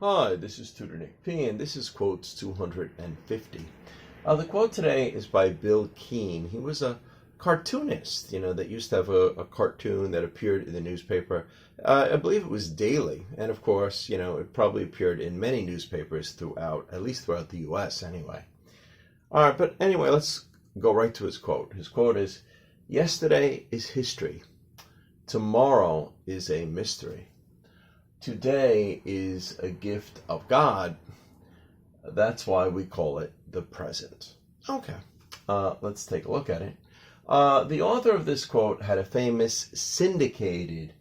Hi, this is Tutor and this is Quotes 250. The quote today is by Bill Keane. He was a cartoonist, that used to have a cartoon that appeared in the newspaper. I believe it was daily. And of course, it probably appeared in many newspapers throughout, at least throughout the U.S. anyway. All right, but anyway, let's go right to his quote. His quote is, "Yesterday is history. Tomorrow is a mystery. Today is a gift of God. That's why we call it the present." Okay, let's take a look at it. The author of this quote had a famous syndicated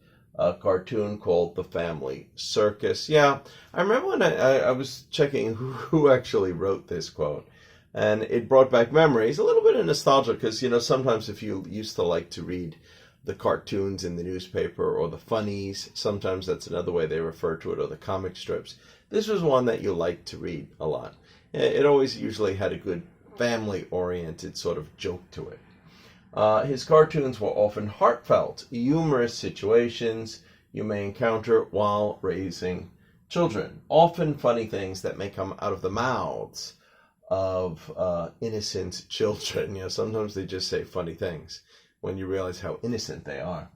cartoon called The Family Circus. Yeah, I remember when I was checking who actually wrote this quote, and it brought back memories, a little bit of nostalgia, because, sometimes if you used to like to read the cartoons in the newspaper or the funnies, sometimes that's another way they refer to it, or the comic strips. This was one that you liked to read a lot. It always usually had a good family-oriented sort of joke to it. His cartoons were often heartfelt, humorous situations you may encounter while raising children. Often funny things that may come out of the mouths of innocent children. Sometimes they just say funny things when you realize how innocent they are.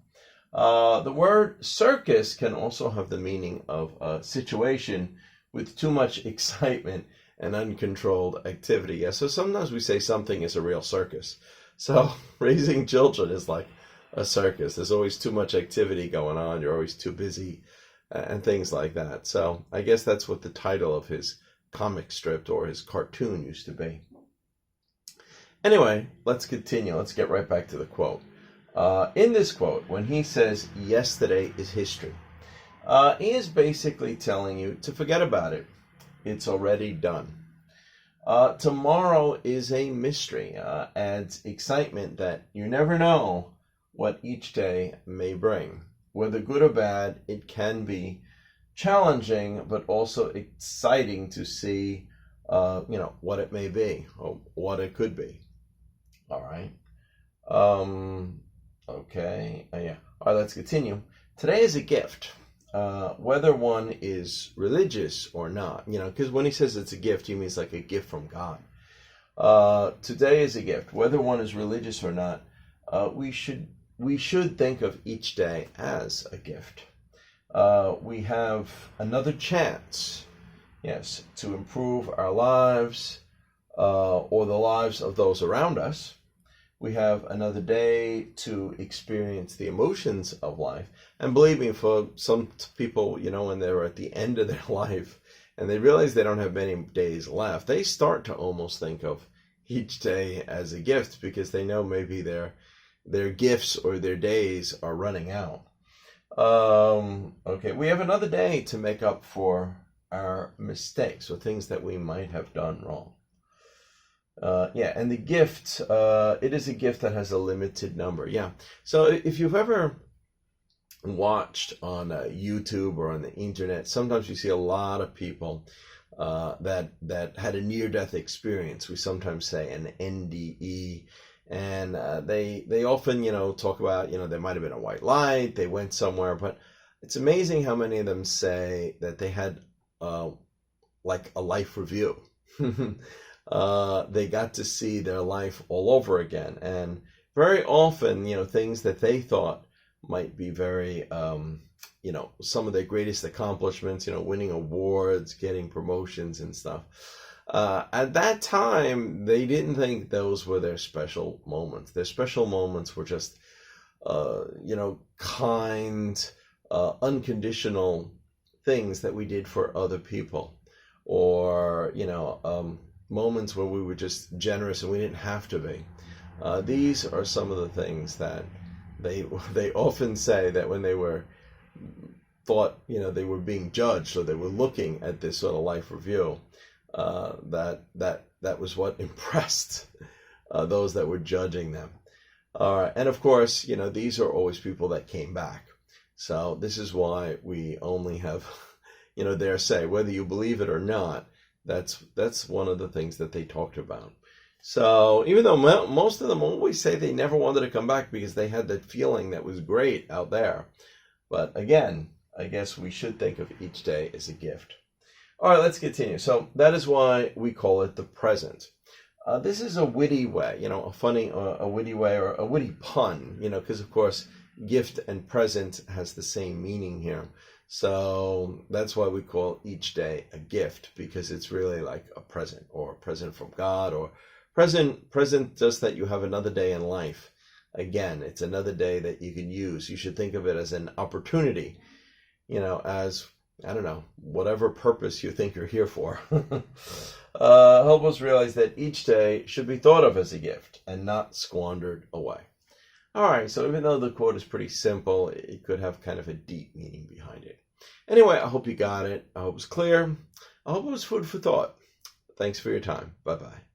The word circus can also have the meaning of a situation with too much excitement and uncontrolled activity. Yeah, so sometimes we say something is a real circus. So raising children is like a circus. There's always too much activity going on. You're always too busy and things like that. So I guess that's what the title of his comic strip or his cartoon used to be. Anyway, let's continue. Let's get right back to the quote. In this quote, when he says, "Yesterday is history," he is basically telling you to forget about it. It's already done. Tomorrow is a mystery. Adds excitement that you never know what each day may bring. Whether good or bad, it can be challenging, but also exciting to see, what it may be or what it could be. All right. Okay. Yeah. All right, let's continue. Today is a gift, whether one is religious or not, because when he says it's a gift, he means like a gift from God. Today is a gift, whether one is religious or not. We should think of each day as a gift. We have another chance, yes, to improve our lives, or the lives of those around us. We have another day to experience the emotions of life. And believe me, for some people, when they're at the end of their life and they realize they don't have many days left, they start to almost think of each day as a gift, because they know maybe their gifts or their days are running out. Okay, we have another day to make up for our mistakes or things that we might have done wrong. And the gift, it is a gift that has a limited number. Yeah. So if you've ever watched on YouTube or on the internet, sometimes you see a lot of people that had a near-death experience. We sometimes say an NDE. And they often, talk about, there might have been a white light, they went somewhere, but it's amazing how many of them say that they had like a life review. They got to see their life all over again. And very often, things that they thought might be very, some of their greatest accomplishments, winning awards, getting promotions and stuff. At that time, they didn't think those were their special moments. Their special moments were just, kind, unconditional things that we did for other people, or, moments where we were just generous and we didn't have to be. These are some of the things that they often say, that when they were thought, they were being judged, or they were looking at this sort of life review, that was what impressed those that were judging them. And of course, these are always people that came back. So this is why we only have, dare say, whether you believe it or not, that's one of the things that they talked about. So even though most of them always say they never wanted to come back because they had that feeling that was great out there. But again, I guess we should think of each day as a gift. All right, let's continue. So that is why we call it the present. This is a witty way, a funny, a witty way, or a witty pun, because of course, gift and present has the same meaning here. So that's why we call each day a gift, because it's really like a present, or a present from God, or present just that you have another day in life. Again, it's another day that you can use. You should think of it as an opportunity, as, I don't know, whatever purpose you think you're here for. Help us realize that each day should be thought of as a gift and not squandered away. All right, so even though the quote is pretty simple, it could have kind of a deep meaning behind it. Anyway, I hope you got it. I hope it's clear. I hope it was food for thought. Thanks for your time. Bye-bye.